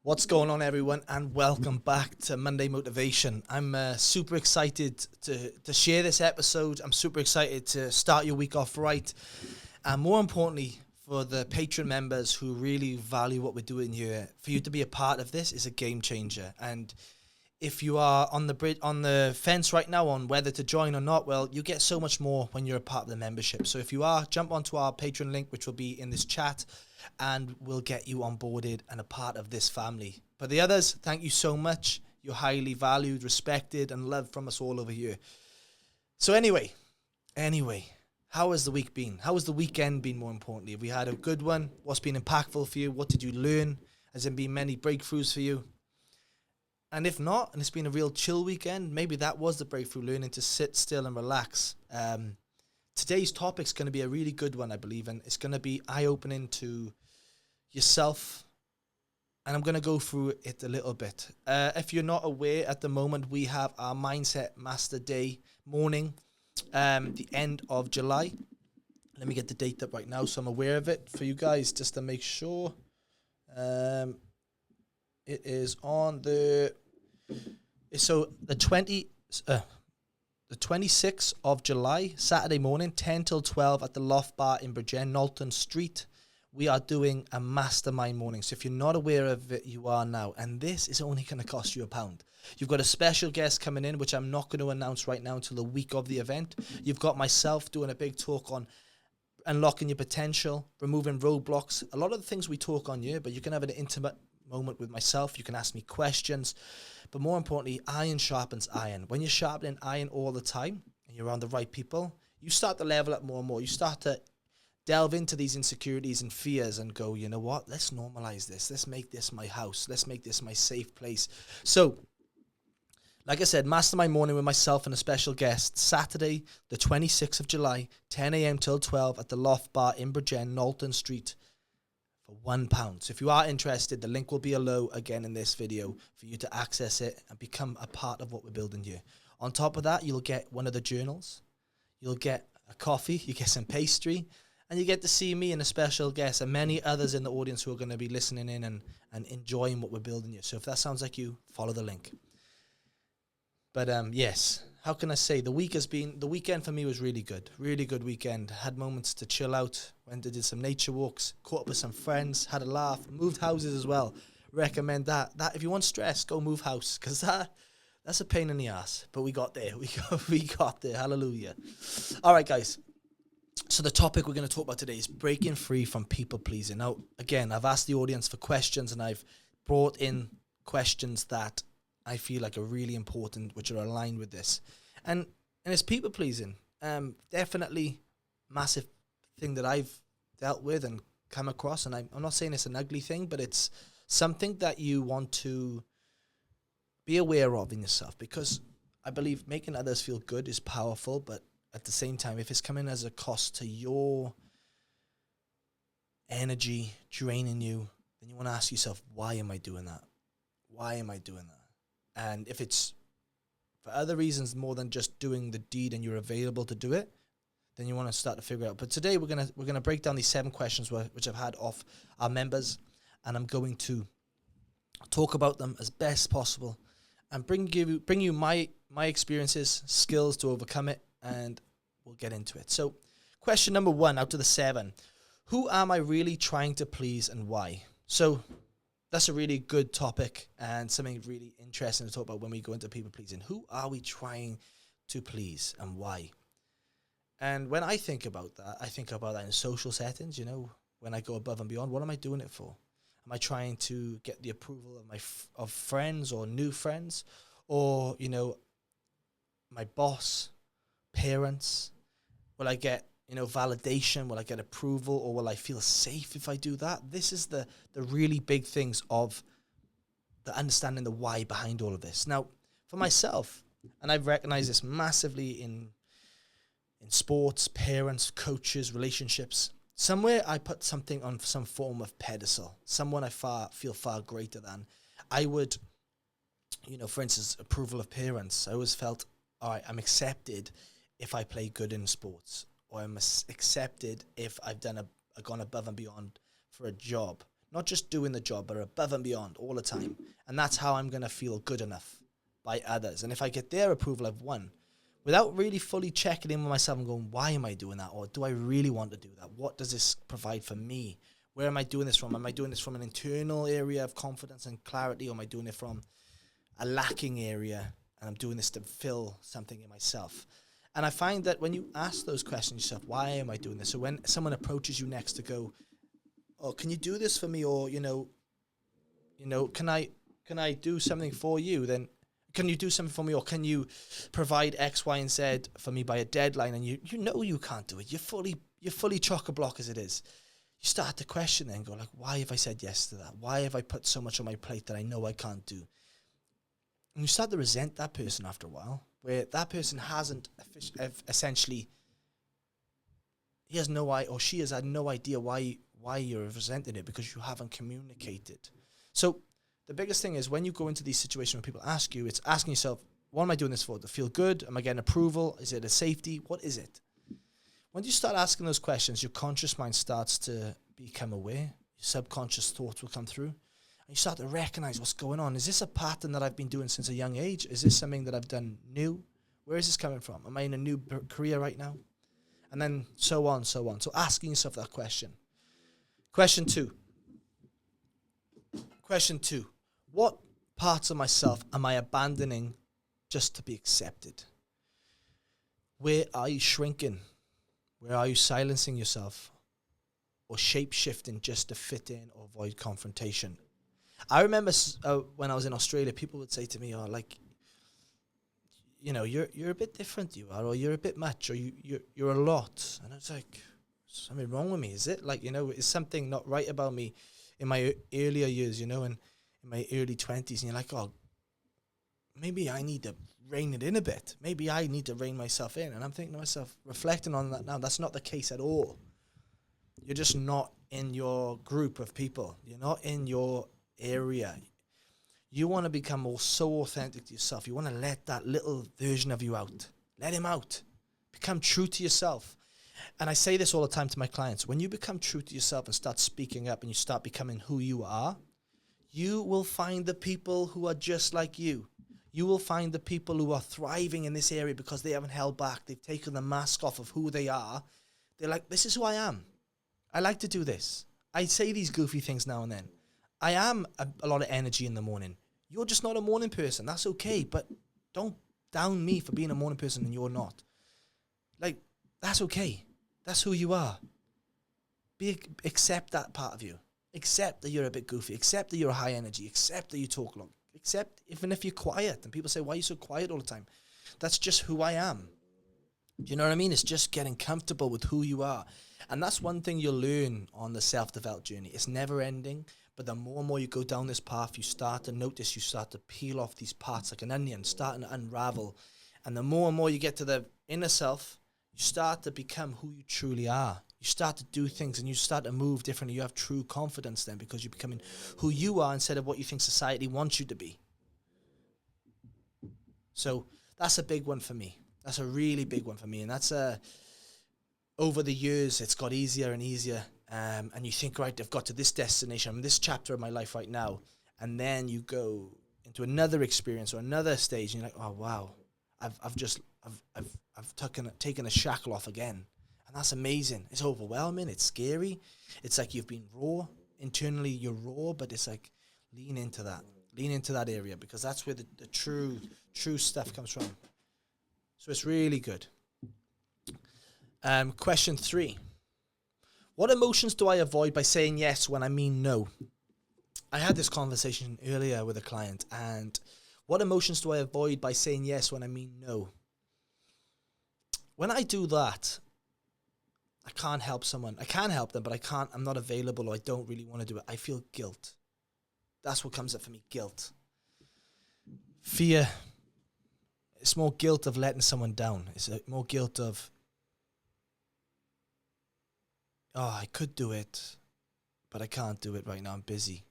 What's going on, everyone, and welcome back to Monday Motivation. I'm super excited to share this episode. I'm super excited to start your week off right. And more importantly, for the Patreon members who really value what we're doing here, for you to be a part of this is a game changer. And if you are on the fence right now on whether to join or not, well, you get so much more when you're a part of the membership. So if you are, jump onto our Patreon link, which will be in this chat, and we'll get you onboarded and a part of this family. But the others, thank you so much. You're highly valued, respected, and loved from us all over here. So anyway, how has the week been? How has the weekend been, more importantly? Have we had a good one? What's been impactful for you? What did you learn? Has there been many breakthroughs for you? And if not, and it's been a real chill weekend, maybe that was the breakthrough, learning to sit still and relax. Today's topic's going to be a really good one, I believe, and it's going to be eye-opening to yourself, and I'm going to go through it a little bit. If you're not aware, at the moment, we have our Mindset Master Day morning, the end of July. Let me get the date up right now so I'm aware of it for you guys, just to make sure. It is on the 26th of July, Saturday morning, 10 till 12 at the Loft Bar in Bridgend, Knowlton Street. We are doing a mastermind morning. So if you're not aware of it, you are now. And this is only going to cost you £1. You've got a special guest coming in, which I'm not going to announce right now until the week of the event. You've got myself doing a big talk on unlocking your potential, removing roadblocks. A lot of the things we talk on here, but you can have an intimate moment with myself. You can ask me questions, but more importantly, iron sharpens iron. When you're sharpening iron all the time and you're around the right people, you start to level up more and more. You start to delve into these insecurities and fears and go, you know what, let's normalize this. Let's make this my house. Let's make this my safe place. So like I said, mastermind morning with myself and a special guest, Saturday the 26th of July, 10 a.m. till 12 at the Loft Bar in Bridgend, Knowlton Street, for £1. So if you are interested, the link will be below again in this video for you to access it and become a part of what we're building here. On top of that, you'll get one of the journals, you'll get a coffee, you get some pastry, and you get to see me and a special guest and many others in the audience who are going to be listening in and enjoying what we're building here. So if that sounds like you, follow the link. But yes, how can I say, the weekend for me was really good weekend. Had moments to chill out, went and did some nature walks, caught up with some friends, had a laugh, moved houses as well. Recommend that if you want stress, go move house, because that's a pain in the ass. But we got there, we got there, hallelujah. All right, guys. So the topic we're going to talk about today is breaking free from people pleasing. Now, again, I've asked the audience for questions, and I've brought in questions that I feel like are really important, which are aligned with this. And it's people pleasing. Definitely massive thing that I've dealt with and come across. And I'm not saying it's an ugly thing, but it's something that you want to be aware of in yourself, because I believe making others feel good is powerful, but at the same time, if it's coming as a cost to your energy, draining you, then you want to ask yourself, why am I doing that? Why am I doing that? And if it's for other reasons more than just doing the deed and you're available to do it, then you want to start to figure out. But today we're gonna break down these 7 questions which I've had off our members, and I'm going to talk about them as best possible and bring you my experiences, skills to overcome it, and we'll get into it. So question number 1 out of the 7, who am I really trying to please and why? So that's a really good topic and something really interesting to talk about when we go into people pleasing. Who are we trying to please and why? And when I think about that in social settings, you know, when I go above and beyond, what am I doing it for? Am I trying to get the approval of friends or new friends, or, you know, my boss, parents? Will I get, you know, validation? Will I get approval, or will I feel safe if I do that? This is the really big things of the understanding the why behind all of this. Now, for myself, and I've recognized this massively in sports, parents, coaches, relationships, somewhere I put something on some form of pedestal, someone I feel far greater than. I would, you know, for instance, approval of parents. I always felt, all right, I'm accepted if I play good in sports, or I'm accepted if I've gone above and beyond for a job. not just doing the job, but above and beyond all the time. And that's how I'm going to feel good enough by others. And if I get their approval, I've won. Without really fully checking in with myself and going, why am I doing that? Or do I really want to do that? What does this provide for me? Where am I doing this from? Am I doing this from an internal area of confidence and clarity? Or am I doing it from a lacking area and I'm doing this to fill something in myself? And I find that when you ask those questions yourself, why am I doing this? So when someone approaches you next to go, oh, can you do this for me? Or, can I do something for you? Then can you do something for me? Or can you provide X, Y, and Z for me by a deadline? And you can't do it. You're fully chock-a-block as it is. You start to question it and go like, why have I said yes to that? Why have I put so much on my plate that I know I can't do? And you start to resent that person after a while, where that person hasn't essentially, he has no idea, or she has had no idea why you're resenting it, because you haven't communicated. So the biggest thing is when you go into these situations when people ask you, it's asking yourself, what am I doing this for? To feel good? Am I getting approval? Is it a safety? What is it? When you start asking those questions, your conscious mind starts to become aware. Your subconscious thoughts will come through. And you start to recognize what's going on. Is this a pattern that I've been doing since a young age? Is this something that I've done new? Where is this coming from? Am I in a new career right now? And then so on, so on. So asking yourself that question. Question two. What parts of myself am I abandoning just to be accepted? Where are you shrinking? Where are you silencing yourself or shape-shifting just to fit in or avoid confrontation? I remember when I was in Australia, people would say to me, you're a bit different, you are, or you're a bit much, or you're a lot. And I was like, something wrong with me, is it? Is something not right about me in my earlier years, and in my early 20s, and you're like, oh, maybe I need to rein it in a bit. Maybe I need to rein myself in. And I'm thinking to myself, reflecting on that now, that's not the case at all. You're just not in your group of people. You're not in your area. You want to become so authentic to yourself. You want to let that little version of you out. Let him out. Become true to yourself. And I say this all the time to my clients. When you become true to yourself and start speaking up and you start becoming who you are, you will find the people who are just like you. You will find the people who are thriving in this area because they haven't held back. They've taken the mask off of who they are. They're like, this is who I am. I like to do this. I say these goofy things now and then. I am a lot of energy in the morning. You're just not a morning person. That's okay. But don't down me for being a morning person and you're not. That's okay. That's who you are. Accept that part of you. Accept that you're a bit goofy. Accept that you're high energy. Accept that you talk long. Accept even if you're quiet. And people say, why are you so quiet all the time? That's just who I am. Do you know what I mean? It's just getting comfortable with who you are. And that's one thing you'll learn on the self-development journey. It's never ending. But the more and more you go down this path, you start to notice, you start to peel off these parts like an onion, starting to unravel. And the more and more you get to the inner self, you start to become who you truly are. You start to do things and you start to move differently. You have true confidence then because you're becoming who you are instead of what you think society wants you to be. So that's a big one for me. That's a really big one for me. And that's over the years, it's got easier and easier. And you think, right, I've got to this destination. I'm in this chapter of my life right now. And then you go into another experience or another stage and you're like, oh, wow, I've taken a shackle off again. And that's amazing. It's overwhelming. It's scary. It's like you've been raw. Internally, you're raw, but it's like lean into that. Lean into that area because that's where the true stuff comes from. So it's really good. Question 3. What emotions do I avoid by saying yes when I mean no? I had this conversation earlier with a client, and what emotions do I avoid by saying yes when I mean no? When I do that, I can't help someone. I can help them, but I'm not available or I don't really want to do it. I feel guilt. That's what comes up for me, guilt. Fear. It's more guilt of letting someone down. It's more guilt of, oh, I could do it, but I can't do it right now. I'm busy.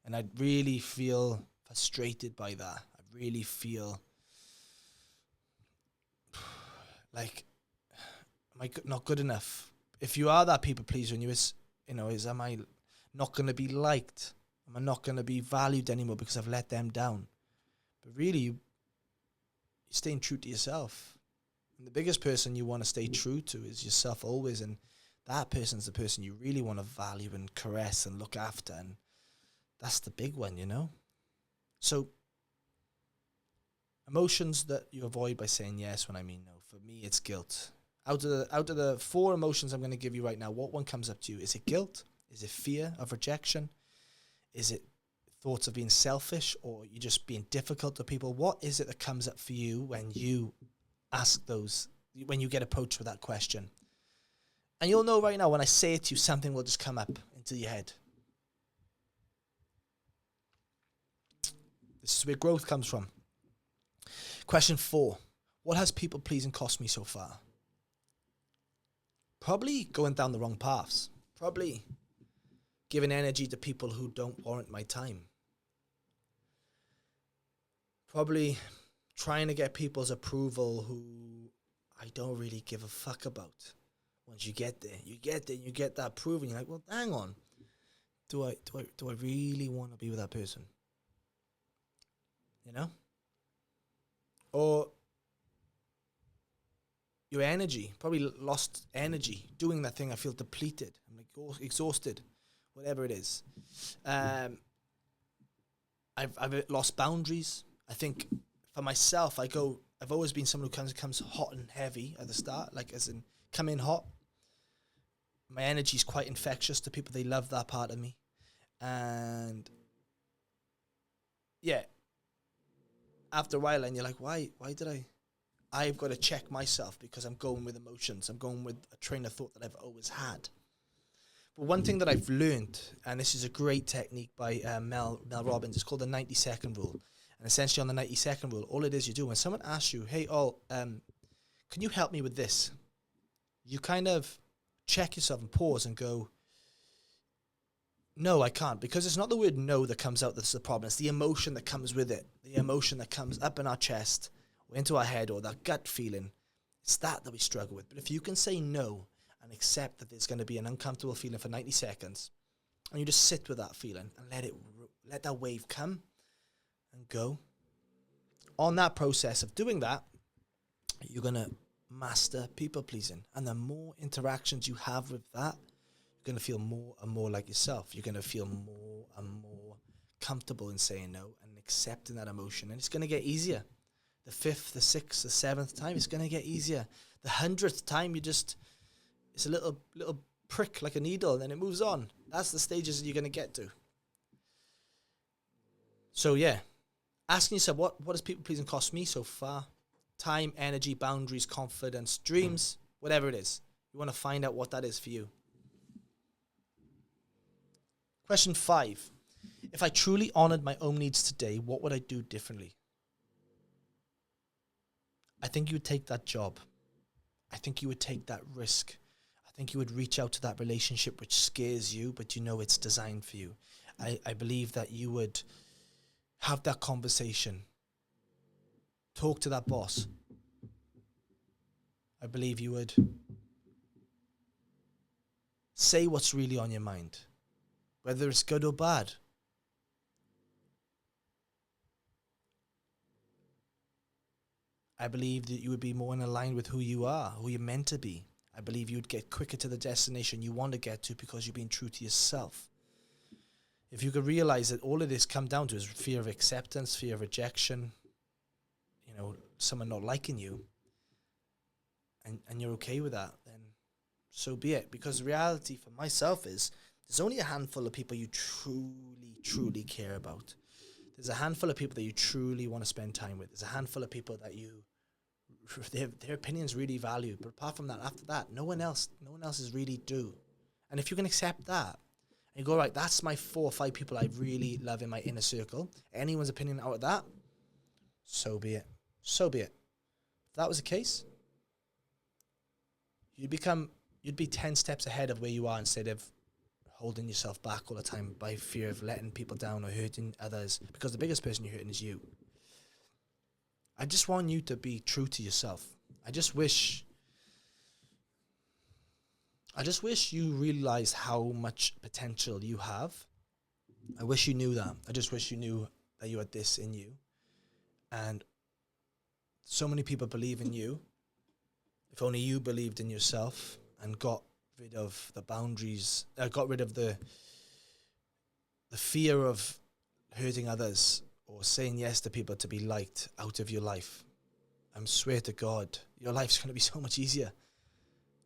And I really feel frustrated by that. I really feel like, am I not good enough? If you are that people pleaser and am I not going to be liked. I'm not going to be valued anymore because I've let them down. But really, you're staying true to yourself. And the biggest person you want to stay true to is yourself always. And that person's the person you really want to value and caress and look after. And that's the big one, you know? So, emotions that you avoid by saying yes when I mean no. For me, it's guilt. Out of the 4 emotions I'm going to give you right now, what one comes up to you? Is it guilt? Is it fear of rejection? Is it thoughts of being selfish, or you just being difficult to people? What is it that comes up for you when you ask those, when you get approached with that question? And you'll know right now when I say it to you, something will just come up into your head. This is where growth comes from. Question 4. What has people pleasing cost me so far? Probably going down the wrong paths. Probably giving energy to people who don't warrant my time. Probably trying to get people's approval who I don't really give a fuck about. Once you get there, you get that approval, and you're like, well, hang on. Do I really want to be with that person? You know? Or your energy, probably lost energy doing that thing. I feel depleted. I'm like exhausted, whatever it is. I've lost boundaries. I think for myself, I've always been someone who comes hot and heavy at the start, like as in come in hot. My energy is quite infectious to people. They love that part of me. And yeah, after a while, and you're like, why did I've got to check myself because I'm going with emotions. I'm going with a train of thought that I've always had. But one thing that I've learned, and this is a great technique by Mel Robbins, it's called the 90-second rule. And essentially on the 90-second rule, all it is you do, when someone asks you, hey, can you help me with this? You kind of check yourself and pause and go, no, I can't. Because it's not the word no that comes out that's the problem. It's the emotion that comes with it. The emotion that comes up in our chest or into our head, or that gut feeling. It's that we struggle with. But if you can say no and accept that there's going to be an uncomfortable feeling for 90 seconds, and you just sit with that feeling and let that wave come and go. On that process of doing that, you're going to master people pleasing. And the more interactions you have with that, you're going to feel more and more like yourself. You're going to feel more and more comfortable in saying no and accepting that emotion. And it's going to get easier. The 5th, the 6th, the 7th time, it's going to get easier. The 100th time, it's a little prick like a needle, and then it moves on. That's the stages that you're going to get to. So yeah, asking yourself, what has people pleasing cost me so far? Time, energy, boundaries, confidence, dreams, whatever it is. You want to find out what that is for you. Question 5. If I truly honored my own needs today, what would I do differently? I think you would take that job. I think you would take that risk. I think you would reach out to that relationship which scares you, but you know it's designed for you. I believe that you would have that conversation. Talk to that boss. I believe you would say what's really on your mind, whether it's good or bad. I believe that you would be more in line with who you are, who you're meant to be. I believe you would get quicker to the destination you want to get to because you're being true to yourself. If you could realize that all of this come down to is fear of acceptance, fear of rejection, someone not liking you, and you're okay with that, then so be it. Because the reality for myself is there's only a handful of people you truly, truly care about. There's a handful of people that you truly want to spend time with. There's a handful of people that their opinions really value. But apart from that, after that, no one else is really due. And if you can accept that, and you go, right, that's my 4 or 5 people I really love in my inner circle. Anyone's opinion out of that, so be it. So be it. If that was the case, you'd be 10 steps ahead of where you are instead of holding yourself back all the time by fear of letting people down or hurting others, because the biggest person you're hurting is you. I just want you to be true to yourself. I just wish I just wish you realized how much potential you have. I wish you knew that. I just wish you knew that you had this in you. And so many people believe in you. If only you believed in yourself and got rid of the boundaries, got rid of the fear of hurting others or saying yes to people to be liked out of your life. I swear to God, your life's going to be so much easier.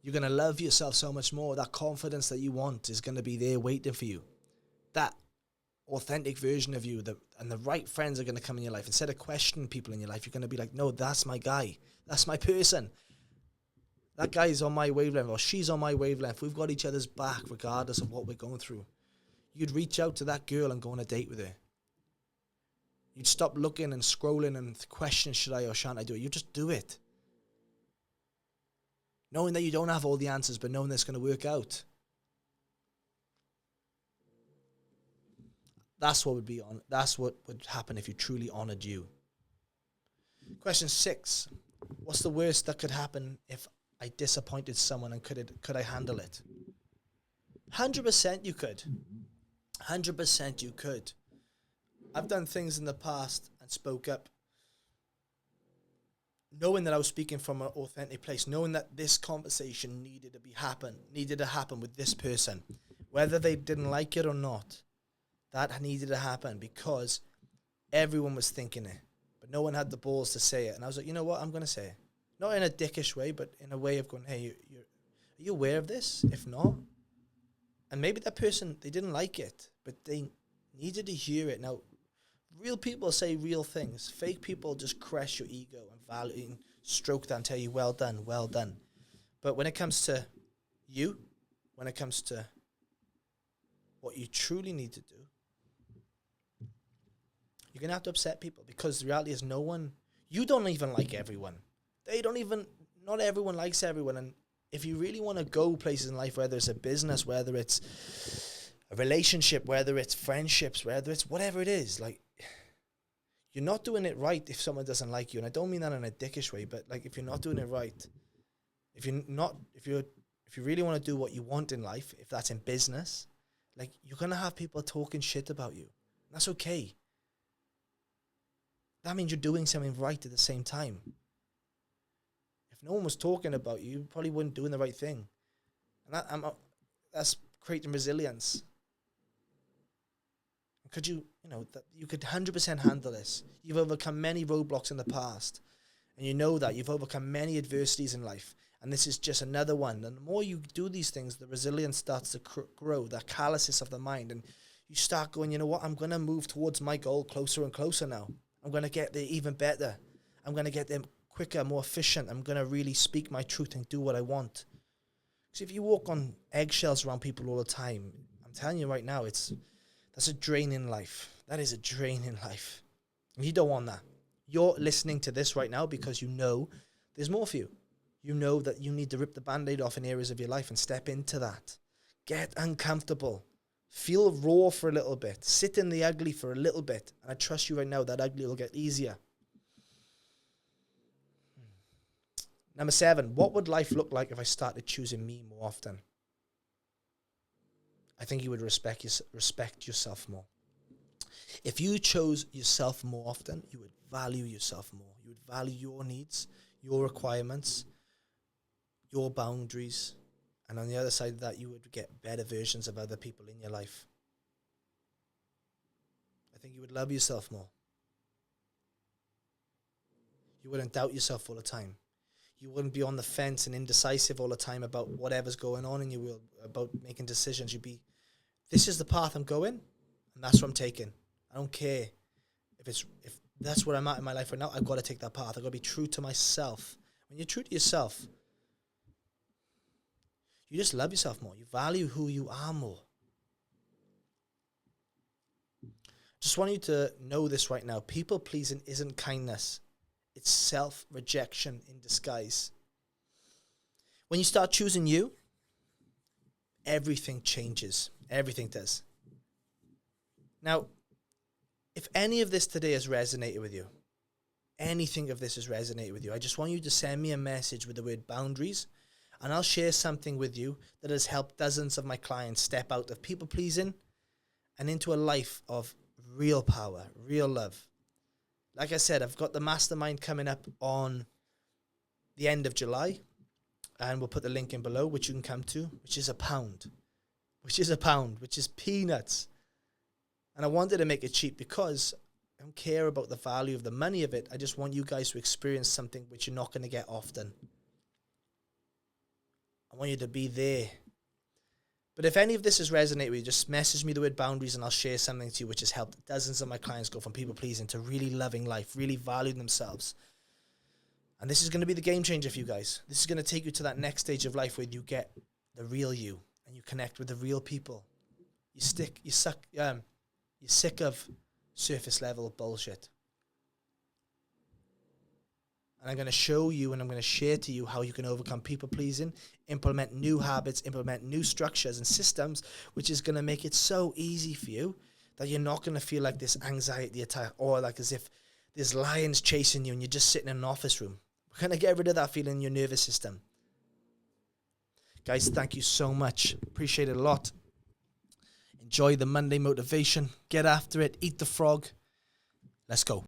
You're going to love yourself so much more. That confidence that you want is going to be there waiting for you. That authentic version of you, and the right friends are going to come in your life. Instead of questioning people in your life, you're going to be like, no, that's my guy. That's my person. That guy's on my wavelength, or she's on my wavelength. We've got each other's back regardless of what we're going through. You'd reach out to that girl and go on a date with her. You'd stop looking and scrolling and questioning, should I or shan't I do it? You just do it. Knowing that you don't have all the answers, but knowing that it's going to work out. That's what would happen if you truly honored you. Question 6. What's the worst that could happen if I disappointed someone, and could I handle it? 100% you could. 100% you could. I've done things in the past and spoke up knowing that I was speaking from an authentic place, knowing that this conversation needed to happen with this person. Whether they didn't like it or not, that needed to happen because everyone was thinking it. But no one had the balls to say it. And I was like, you know what, I'm going to say it. Not in a dickish way, but in a way of going, hey, are you aware of this? If not, and maybe that person, they didn't like it, but they needed to hear it. Now, real people say real things. Fake people just crush your ego and value and stroke that and tell you, well done, well done. But when it comes to you, when it comes to what you truly need to do, you're going to have to upset people, because the reality is you don't even like everyone. Not everyone likes everyone. And if you really want to go places in life, whether it's a business, whether it's a relationship, whether it's friendships, whether it's whatever it is, like, you're not doing it right if someone doesn't like you. And I don't mean that in a dickish way, but like, if you're not doing it right, if you really want to do what you want in life, if that's in business, like, you're going to have people talking shit about you. That's okay. That means you're doing something right at the same time. If no one was talking about you, you probably wouldn't doing the right thing. And that's creating resilience. Could you could 100% handle this. You've overcome many roadblocks in the past. And you know that. You've overcome many adversities in life. And this is just another one. And the more you do these things, the resilience starts to grow, the calluses of the mind. And you start going, you know what, I'm going to move towards my goal closer and closer now. I'm going to get there even better. I'm going to get there quicker, more efficient. I'm going to really speak my truth and do what I want. Because if you walk on eggshells around people all the time, I'm telling you right now, that's a drain in life. That is a drain in life. And you don't want that. You're listening to this right now because you know there's more for you. You know that you need to rip the Band-Aid off in areas of your life and step into that. Get uncomfortable. Feel raw for a little bit. Sit in the ugly for a little bit. And I trust you right now that ugly will get easier. Number 7, what would life look like if I started choosing me more often? I think you would respect yourself more. If you chose yourself more often, you would value yourself more. You would value your needs, your requirements, your boundaries. And on the other side of that, you would get better versions of other people in your life. I think you would love yourself more. You wouldn't doubt yourself all the time. You wouldn't be on the fence and indecisive all the time about whatever's going on in your world, about making decisions. You'd be, this is the path I'm going, and that's what I'm taking. I don't care if that's where I'm at in my life right now. I've got to take that path. I've got to be true to myself. When you're true to yourself, you just love yourself more. You value who you are more. Just want you to know this right now. People pleasing isn't kindness. It's self-rejection in disguise. When you start choosing you, everything changes. Everything does. Now, if any of this today has resonated with you, anything of this has resonated with you, I just want you to send me a message with the word boundaries. And I'll share something with you that has helped dozens of my clients step out of people pleasing and into a life of real power, real love. Like I said, I've got the mastermind coming up on the end of July, and we'll put the link in below, which you can come to, which is £1, which is peanuts. And I wanted to make it cheap because I don't care about the value of the money of it. I just want you guys to experience something which you're not going to get often. I want you to be there. But if any of this has resonated with you, just message me the word boundaries and I'll share something to you which has helped dozens of my clients go from people pleasing to really loving life, really valuing themselves. And this is going to be the game changer for you guys. This is going to take you to that next stage of life where you get the real you and you connect with the real people. You're sick of surface level bullshit. And I'm going to show you and I'm going to share to you how you can overcome people pleasing, implement new habits, implement new structures and systems, which is going to make it so easy for you that you're not going to feel like this anxiety attack or like as if there's lions chasing you and you're just sitting in an office room. We're going to get rid of that feeling in your nervous system. Guys, thank you so much. Appreciate it a lot. Enjoy the Monday motivation. Get after it. Eat the frog. Let's go.